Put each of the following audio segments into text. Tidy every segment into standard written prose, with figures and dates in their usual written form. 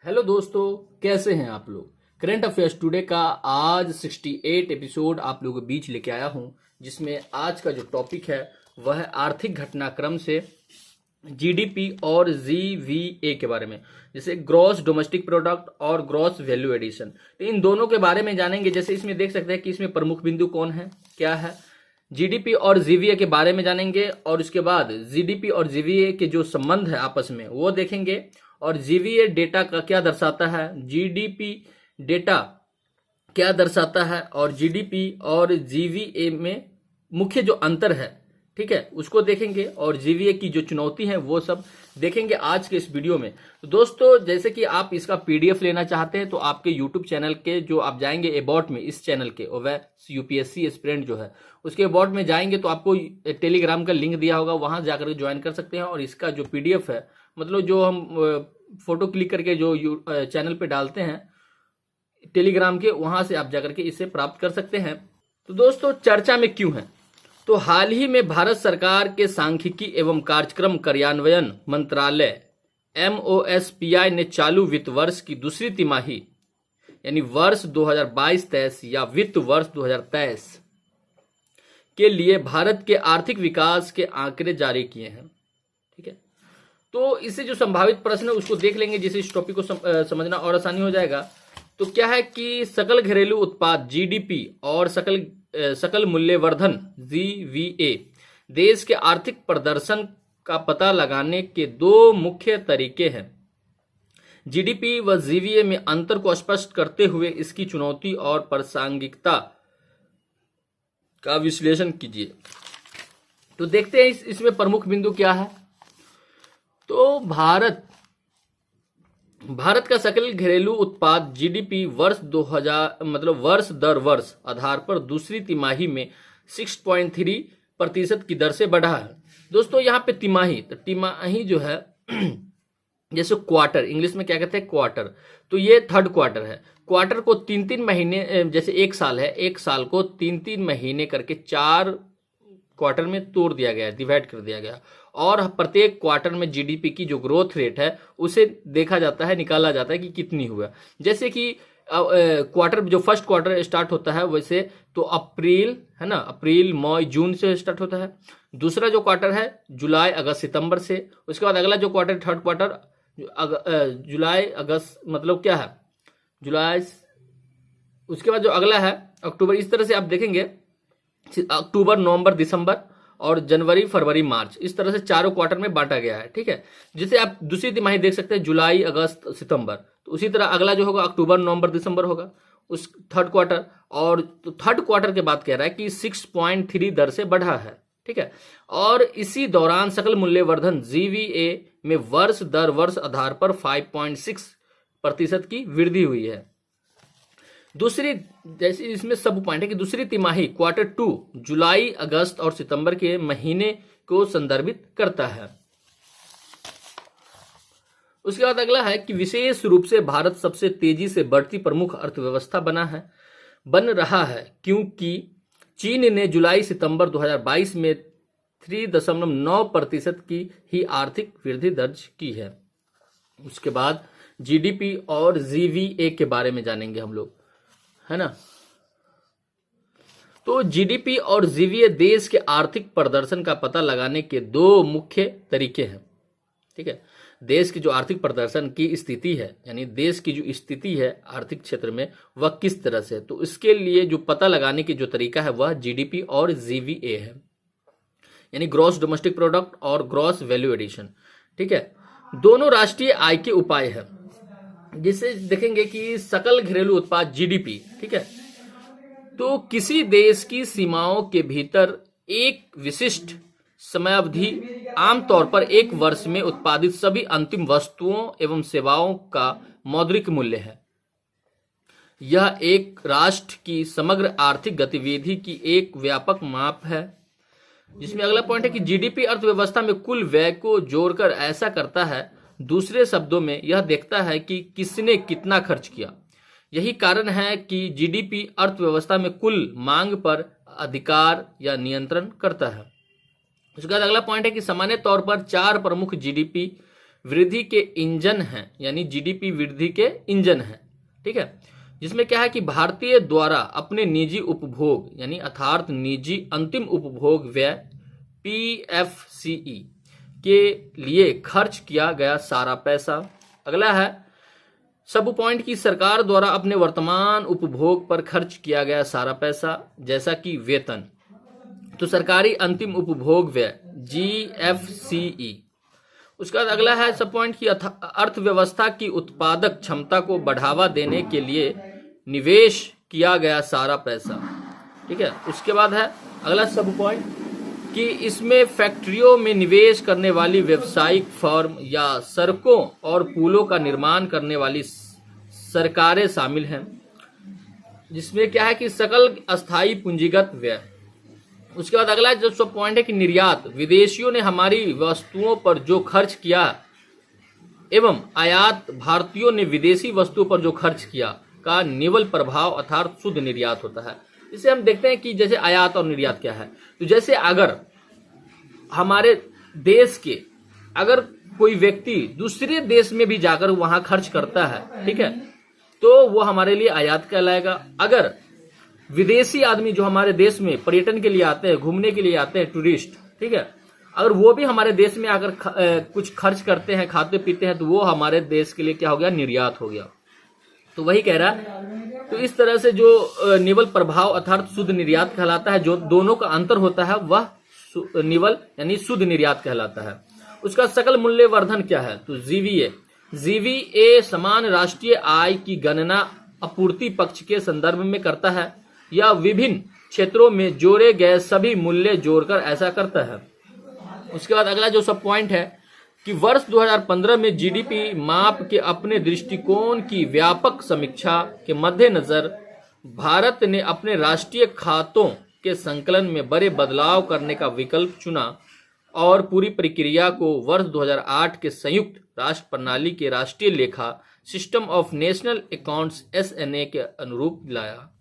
Hello दोस्तों, कैसे हैं आप लोग। करंट अफेयर्स टुडे का आज 68 एपिसोड आप लोगों के बीच लेके आया हूं, जिसमें आज का जो टॉपिक है वह है आर्थिक घटनाक्रम से जीडीपी और जीवीए के बारे में, जैसे ग्रॉस डोमेस्टिक प्रोडक्ट और ग्रॉस वैल्यू एडिशन। तो इन दोनों के बारे में जानेंगे। जैसे इसमें देख सकते हैं कि इसमें प्रमुख बिंदु कौन है, क्या है। जीडीपी और जीवीए के बारे में जानेंगे और उसके बाद जीडीपी और जीवीए के जो संबंध है आपस में वो देखेंगे। और जीवीए डेटा का क्या दर्शाता है, जीडीपी डेटा क्या दर्शाता है, और जीडीपी और जीवीए में मुख्य जो अंतर है, ठीक है, उसको देखेंगे। और जीवीए की जो चुनौती है वो सब देखेंगे आज के इस वीडियो में। तो दोस्तों, जैसे कि आप इसका पीडीएफ लेना चाहते हैं तो आपके यूट्यूब चैनल के जो आप जाएंगे अबाउट में, इस चैनल के और वह यूपीएससी एस्पिरेंट जो है उसके अबाउट में जाएंगे तो आपको टेलीग्राम का लिंक दिया होगा, वहां जाकर ज्वाइन कर सकते हैं। और इसका जो पीडीएफ है, मतलब जो हम फोटो क्लिक करके जो चैनल पे डालते हैं टेलीग्राम के, वहां से आप जाकर के इसे प्राप्त कर सकते हैं। तो दोस्तों, चर्चा में क्यों है, तो हाल ही में भारत सरकार के सांख्यिकी एवं कार्यक्रम कार्यान्वयन मंत्रालय MOSPI ने चालू वित्त वर्ष की दूसरी तिमाही यानी वर्ष 2022-23 या वित्त वर्ष 2023 के लिए भारत के आर्थिक विकास के आंकड़े जारी किए हैं। ठीक है, तो इससे जो संभावित प्रश्न है उसको देख लेंगे, जिससे इस टॉपिक को समझना और आसानी हो जाएगा। तो क्या है कि सकल घरेलू उत्पाद जीडीपी और सकल मूल्यवर्धन जीवीए देश के आर्थिक प्रदर्शन का पता लगाने के दो मुख्य तरीके हैं। जीडीपी व जीवीए में अंतर को स्पष्ट करते हुए इसकी चुनौती और प्रासंगिकता का विश्लेषण कीजिए। तो देखते हैं इसमें प्रमुख बिंदु क्या है। तो भारत का सकल घरेलू उत्पाद जीडीपी वर्ष 2000 मतलब वर्ष दर वर्ष आधार पर दूसरी तिमाही में 6.3% की दर से बढ़ा है। दोस्तों, यहाँ पे तिमाही, तो तिमाही जो है जैसे क्वार्टर, इंग्लिश में क्या कहते हैं, क्वार्टर, तो ये थर्ड क्वार्टर है। क्वार्टर को 3-3 महीने, जैसे एक साल है, एक साल को 3-3 महीने करके 4 क्वार्टर में तोड़ दिया गया, डिवाइड कर दिया गया। और प्रत्येक क्वार्टर में जीडीपी की जो ग्रोथ रेट है उसे देखा जाता है, निकाला जाता है कि कितनी हुआ। जैसे कि क्वार्टर, जो फर्स्ट क्वार्टर स्टार्ट होता है वैसे तो अप्रैल है ना, अप्रैल मई जून से स्टार्ट होता है। दूसरा जो क्वार्टर है जुलाई अगस्त सितंबर से। उसके बाद अगला जो क्वार्टर, थर्ड क्वार्टर, जुलाई अगस्त, मतलब क्या है, जुलाई। उसके बाद जो अगला है अक्टूबर। इस तरह से आप देखेंगे अक्टूबर, नवंबर, दिसंबर और जनवरी, फरवरी, मार्च, इस तरह से चारों क्वार्टर में बांटा गया है। ठीक है, जैसे आप दूसरी तिमाही देख सकते हैं जुलाई अगस्त सितंबर, तो उसी तरह अगला जो होगा अक्टूबर, नवंबर, दिसंबर होगा उस थर्ड क्वार्टर। और तो थर्ड क्वार्टर के बाद कह रहा है कि 6.3 दर से बढ़ा है। ठीक है, और इसी दौरान सकल मूल्यवर्धन जीवीए में वर्ष दर वर्ष आधार पर 5.6% की वृद्धि हुई है। दूसरी, जैसे इसमें सब पॉइंट है कि दूसरी तिमाही क्वार्टर 2 जुलाई अगस्त और सितंबर के महीने को संदर्भित करता है। उसके बाद अगला है कि विशेष रूप से भारत सबसे तेजी से बढ़ती प्रमुख अर्थव्यवस्था बन रहा है, क्योंकि चीन ने जुलाई सितंबर 2022 में 3.9% की ही आर्थिक वृद्धि दर्ज की है। उसके बाद जीडीपी और जीवीए के बारे में जानेंगे हम लोग, है ना। तो जीडीपी और जीवीए देश के आर्थिक प्रदर्शन का पता लगाने के दो मुख्य तरीके हैं। ठीक है, देश की जो आर्थिक प्रदर्शन की स्थिति है, यानी देश की जो स्थिति है आर्थिक क्षेत्र में वह किस तरह से, तो इसके लिए जो पता लगाने की जो तरीका है वह जीडीपी और जीवीए है, यानी ग्रॉस डोमेस्टिक प्रोडक्ट और ग्रॉस वैल्यू एडिशन। ठीक है, दोनों राष्ट्रीय आय के उपाय है, जिसे देखेंगे कि सकल घरेलू उत्पाद जीडीपी, ठीक है, तो किसी देश की सीमाओं के भीतर एक विशिष्ट समयावधि, आमतौर पर एक वर्ष में उत्पादित सभी अंतिम वस्तुओं एवं सेवाओं का मौद्रिक मूल्य है। यह एक राष्ट्र की समग्र आर्थिक गतिविधि की एक व्यापक माप है। जिसमें अगला पॉइंट है कि जीडीपी अर्थव्यवस्था में कुल व्यय को जोड़कर ऐसा करता है, दूसरे शब्दों में यह देखता है कि किसने कितना खर्च किया। यही कारण है कि जीडीपी अर्थव्यवस्था में कुल मांग पर अधिकार या नियंत्रण करता है। उसके बाद अगला पॉइंट है कि सामान्य तौर पर 4 प्रमुख जीडीपी वृद्धि के इंजन हैं, यानी जीडीपी वृद्धि के इंजन हैं। ठीक है, जिसमें क्या है कि भारतीय द्वारा अपने निजी उपभोग यानी अर्थात निजी अंतिम उपभोग व्यय पीएफसीई के लिए खर्च किया गया सारा पैसा। अगला है सब पॉइंट की सरकार द्वारा अपने वर्तमान उपभोग पर खर्च किया गया सारा पैसा, जैसा कि वेतन। तो सरकारी अंतिम उपभोग व्यय जीएफसीई। उसके बाद अगला है सब पॉइंट की अर्थव्यवस्था की उत्पादक क्षमता को बढ़ावा देने के लिए निवेश किया गया सारा पैसा। ठीक है, उसके बाद है अगला सब पॉइंट कि इसमें फैक्ट्रियों में निवेश करने वाली व्यावसायिक फर्म या सड़कों और पुलों का निर्माण करने वाली सरकारें शामिल हैं, जिसमें क्या है कि सकल अस्थायी पूंजीगत व्यय। उसके बाद अगला जो सब पॉइंट है कि निर्यात, विदेशियों ने हमारी वस्तुओं पर जो खर्च किया एवं आयात, भारतीयों ने विदेशी वस्तुओं पर जो खर्च किया का निवल प्रभाव अर्थात शुद्ध निर्यात होता है। इसे हम देखते हैं कि जैसे आयात और निर्यात क्या है। तो जैसे अगर हमारे देश के अगर कोई व्यक्ति दूसरे देश में भी जाकर वहां खर्च करता है, ठीक है, तो वो हमारे लिए आयात कहलाएगा। अगर विदेशी आदमी जो हमारे देश में पर्यटन के लिए आते हैं, घूमने के लिए आते हैं, टूरिस्ट, ठीक है, अगर वो भी हमारे देश में आकर कुछ खर्च करते हैं, खाते पीते हैं, तो वो हमारे देश के लिए क्या हो गया, निर्यात हो गया। तो वही कह रहा है। तो इस तरह से जो निवल प्रभाव अर्थात शुद्ध निर्यात कहलाता है, जो दोनों का अंतर होता है वह निवल यानी शुद्ध निर्यात कहलाता है। उसका सकल मूल्य वर्धन क्या है, तो जीवीए समान राष्ट्रीय आय की गणना आपूर्ति पक्ष के संदर्भ में करता है या विभिन्न क्षेत्रों में जोड़े गए सभी मूल्य जोड़कर ऐसा करता है। उसके बाद अगला जो सब पॉइंट है कि वर्ष 2015 में जीडीपी माप के अपने दृष्टिकोण की व्यापक समीक्षा के मद्देनजर भारत ने अपने राष्ट्रीय खातों के संकलन में बड़े बदलाव करने का विकल्प चुना और पूरी प्रक्रिया को वर्ष 2008 के संयुक्त राष्ट्र प्रणाली के राष्ट्रीय लेखा system of national accounts SNA के अनुरूप लाया।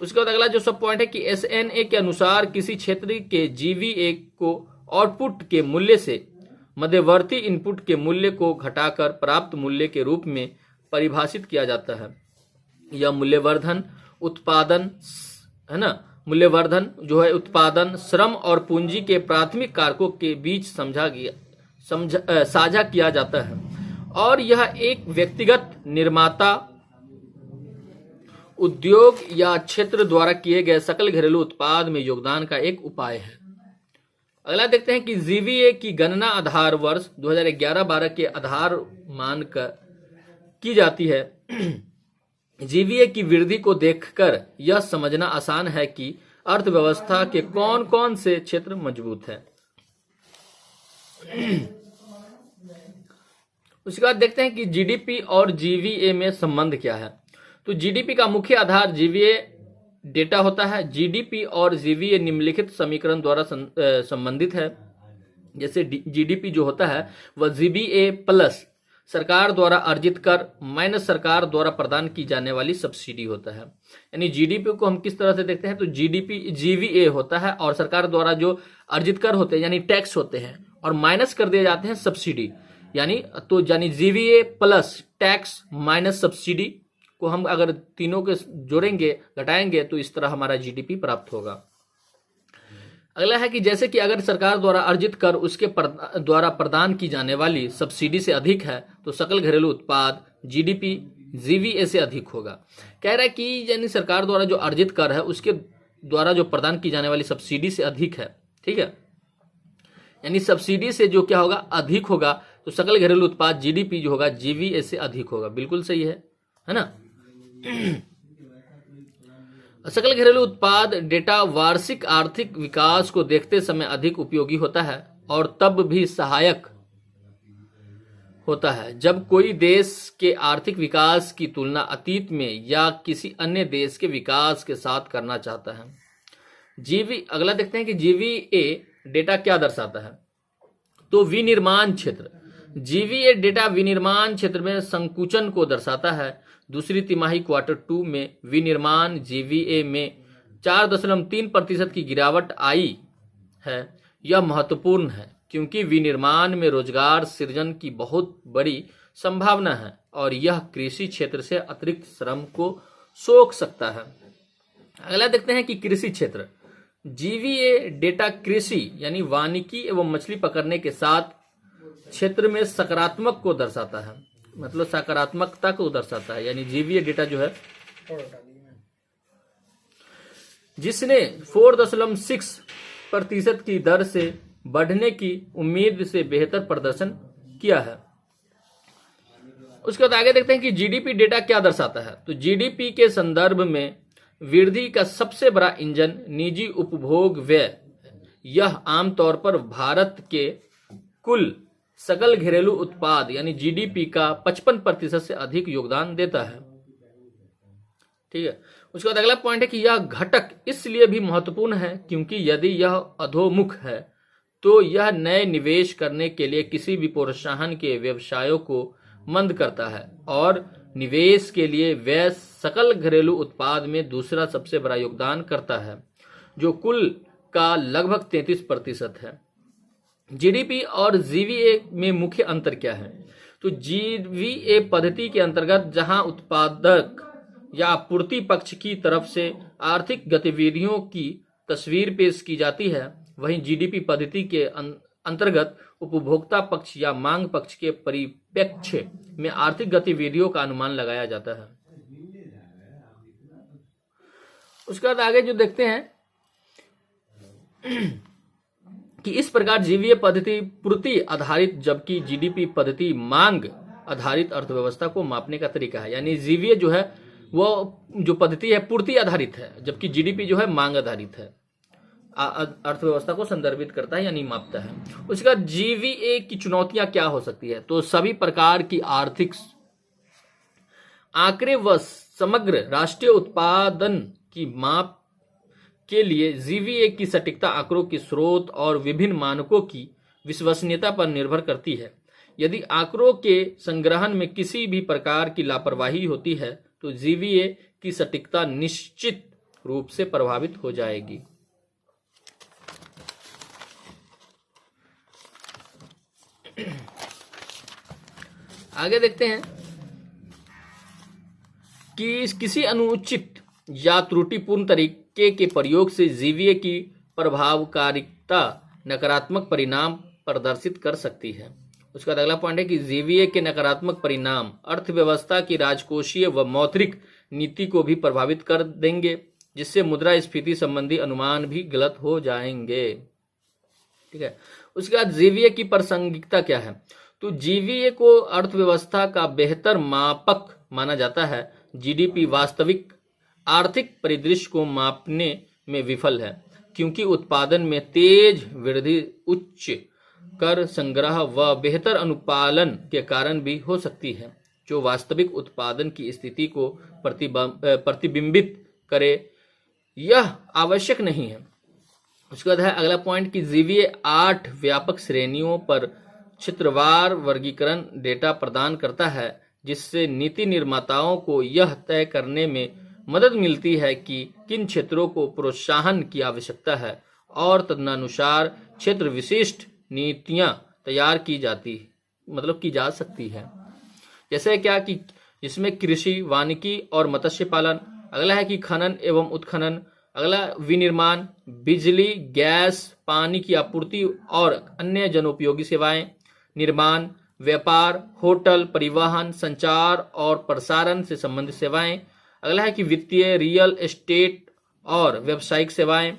उसके बाद अगला जो सब पॉइंट है कि एसएनए के अनुसार किसी क्षेत्र के जीवीए को आउटपुट के मूल्य से मध्यवर्ती इनपुट के मूल्य को घटाकर प्राप्त मूल्य के रूप में परिभाषित किया जाता है। यह मूल्यवर्धन उत्पादन है ना, मूल्यवर्धन जो है उत्पादन, श्रम और पूंजी के प्राथमिक कारकों के बीच साझा किया जाता है और यह एक व्यक्तिगत निर्माता, उद्योग या क्षेत्र द्वारा किए गए सकल घरेलू उत्पाद में योगदान का एक उपाय है। अगला देखते हैं कि जीवीए की गणना आधार वर्ष 2011-12 के आधार मानकर की जाती है। जीवीए की वृद्धि को देखकर यह समझना आसान है कि अर्थव्यवस्था के कौन कौन से क्षेत्र मजबूत हैं। उसके बाद देखते हैं कि जीडीपी और जीवीए में संबंध क्या है। तो जीडीपी का मुख्य आधार जीवीए डेटा होता है। जीडीपी और जीवीए निम्नलिखित समीकरण द्वारा संबंधित है। जैसे जीडीपी जो होता है वह जीवीए प्लस सरकार द्वारा अर्जित कर माइनस सरकार द्वारा प्रदान की जाने वाली सब्सिडी होता है। यानी जीडीपी को हम किस तरह से देखते हैं, तो जीडीपी जीवीए होता है और सरकार द्वारा जो अर्जित कर होते हैं यानी टैक्स होते हैं और माइनस कर दिए जाते हैं सब्सिडी, यानी GVA plus tax minus subsidy को हम अगर तीनों के जोड़ेंगे घटाएंगे तो इस तरह हमारा जीडीपी प्राप्त होगा। अगला है कि जैसे कि अगर सरकार द्वारा अर्जित कर उसके द्वारा प्रदान की जाने वाली सब्सिडी से अधिक है तो सकल घरेलू उत्पाद जीडीपी जीवीए से अधिक होगा। कह रहा है कि यानी सरकार द्वारा जो अर्जित कर है उसके द्वारा जो प्रदान की जाने वाली सब्सिडी से अधिक है, ठीक है, यानी सब्सिडी से जो क्या होगा अधिक होगा, तो सकल घरेलू उत्पाद जीडीपी जो होगा जीवीए से अधिक होगा। बिल्कुल सही है ना। सकल घरेलू उत्पाद डेटा वार्षिक आर्थिक विकास को देखते समय अधिक उपयोगी होता है और तब भी सहायक होता है जब कोई देश के आर्थिक विकास की तुलना अतीत में या किसी अन्य देश के विकास के साथ करना चाहता है। अगला देखते हैं कि जीवीए डेटा क्या दर्शाता है, तो विनिर्माण क्षेत्र। जीवीए डेटा विनिर्माण क्षेत्र में संकुचन को दर्शाता है। दूसरी तिमाही Q2 में विनिर्माण जीवीए में 4.3% की गिरावट आई है। यह महत्वपूर्ण है क्योंकि विनिर्माण में रोजगार सृजन की बहुत बड़ी संभावना है और यह कृषि क्षेत्र से अतिरिक्त श्रम को सोख सकता है। अगला देखते हैं कि कृषि क्षेत्र। जीवीए डेटा कृषि यानी वानिकी एवं मछली पकड़ने के साथ क्षेत्र में सकारात्मक को दर्शाता है, मतलब सकारात्मकता को दर्शाता है। यानी जीवीए डेटा जो है जिसने 4.6% की दर से बढ़ने की उम्मीद से बेहतर प्रदर्शन किया है। उसके बाद आगे देखते हैं कि जीडीपी डेटा क्या दर्शाता है। तो जीडीपी के संदर्भ में वृद्धि का सबसे बड़ा इंजन निजी उपभोग व्यय। यह आमतौर पर भारत के कुल सकल घरेलू उत्पाद यानी जीडीपी का 55% से अधिक योगदान देता है। ठीक है। उसके बाद अगला पॉइंट है कि यह घटक इसलिए भी महत्वपूर्ण है क्योंकि यदि यह अधोमुख है तो यह नए निवेश करने के लिए किसी भी प्रोत्साहन के व्यवसायों को मंद करता है और निवेश के लिए व्यय सकल घरेलू उत्पाद में दूसरा सबसे बड़ा योगदान करता है जो कुल का लगभग 33% है। जीडीपी और जीवीए में मुख्य अंतर क्या है। तो जीवीए पद्धति के अंतर्गत जहां उत्पादक या आपूर्ति पक्ष की तरफ से आर्थिक गतिविधियों की तस्वीर पेश की जाती है, वहीं जीडीपी पद्धति के अंतर्गत उपभोक्ता पक्ष या मांग पक्ष के परिप्रेक्ष्य में आर्थिक गतिविधियों का अनुमान लगाया जाता है। उसके बाद आगे जो देखते हैं कि इस प्रकार जीवीए पद्धति पूर्ति आधारित जबकि जीडीपी पद्धति मांग आधारित अर्थव्यवस्था को मापने का तरीका है। यानी जीवीए जो है वो जो पद्धति है पूर्ति आधारित है जबकि जीडीपी जो है मांग आधारित है, अर्थव्यवस्था को संदर्भित करता है यानी मापता है। उसके बाद जीवीए की चुनौतियां क्या हो सकती है। तो सभी प्रकार की आर्थिक आंकड़े व समग्र राष्ट्रीय उत्पादन की माप के लिए जीवीए की सटीकता आंकड़ों के स्रोत और विभिन्न मानकों की विश्वसनीयता पर निर्भर करती है। यदि आंकड़ों के संग्रहण में किसी भी प्रकार की लापरवाही होती है तो जीवीए की सटीकता निश्चित रूप से प्रभावित हो जाएगी। आगे देखते हैं कि किसी अनुचित या त्रुटिपूर्ण तरीके के प्रयोग से जीवीए की प्रभावकारिता नकारात्मक परिणाम प्रदर्शित कर सकती है। उसका अगला पॉइंट है कि जीवीए के नकारात्मक परिणाम अर्थव्यवस्था की राजकोषीय व मौद्रिक नीति को भी प्रभावित कर देंगे, जिससे मुद्रास्फीति संबंधी अनुमान भी गलत हो जाएंगे। ठीक है। उसके बाद जीवीए की प्रासंगिकता क्या है। तो जीवीए को अर्थव्यवस्था का बेहतर मापक माना जाता है। जीडीपी वास्तविक आर्थिक परिदृश्य को मापने में विफल है क्योंकि उत्पादन में तेज वृद्धि, उच्च कर संग्रह व बेहतर अनुपालन के कारण भी हो सकती है जो वास्तविक उत्पादन की स्थिति को प्रतिबिंबित करे, यह आवश्यक नहीं है। उसके बाद है अगला पॉइंट कि जीवीए 8 व्यापक श्रेणियों पर क्षेत्रवार वर्गीकरण डेटा प्रदान करता है जिससे नीति निर्माताओं को यह तय करने में मदद मिलती है कि किन क्षेत्रों को प्रोत्साहन की आवश्यकता है और तदनुसार क्षेत्र विशिष्ट नीतियां तैयार की जा सकती है। जैसे क्या कि जिसमें कृषि, वानिकी और मत्स्य पालन। अगला है कि खनन एवं उत्खनन। अगला विनिर्माण, बिजली, गैस, पानी की आपूर्ति और अन्य जनोपयोगी सेवाएं। निर्माण, व्यापार, होटल, परिवहन, संचार और प्रसारण से संबंधित सेवाएं। अगला है कि वित्तीय, रियल एस्टेट और व्यावसायिक सेवाएं।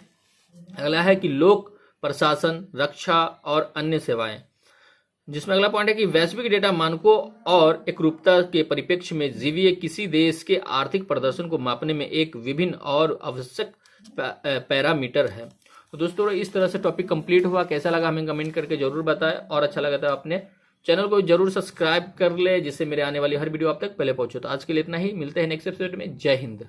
अगला है कि लोक प्रशासन, रक्षा और अन्य सेवाएं। जिसमें अगला पॉइंट है कि वैश्विक डेटा मानकों और एकरूपता के परिप्रेक्ष्य में जीवीए किसी देश के आर्थिक प्रदर्शन को मापने में एक विभिन्न और आवश्यक पैरामीटर है। तो दोस्तों इस तरह से टॉपिक कंप्लीट हुआ। कैसा लगा हमें कमेंट करके जरूर बताएं और अच्छा लगा तो अपने चैनल को जरूर सब्सक्राइब कर ले जिससे मेरे आने वाली हर वीडियो आप तक पहले पहुंचे। तो आज के लिए इतना ही, मिलते हैं नेक्स्ट एपिसोड में। जय हिंद।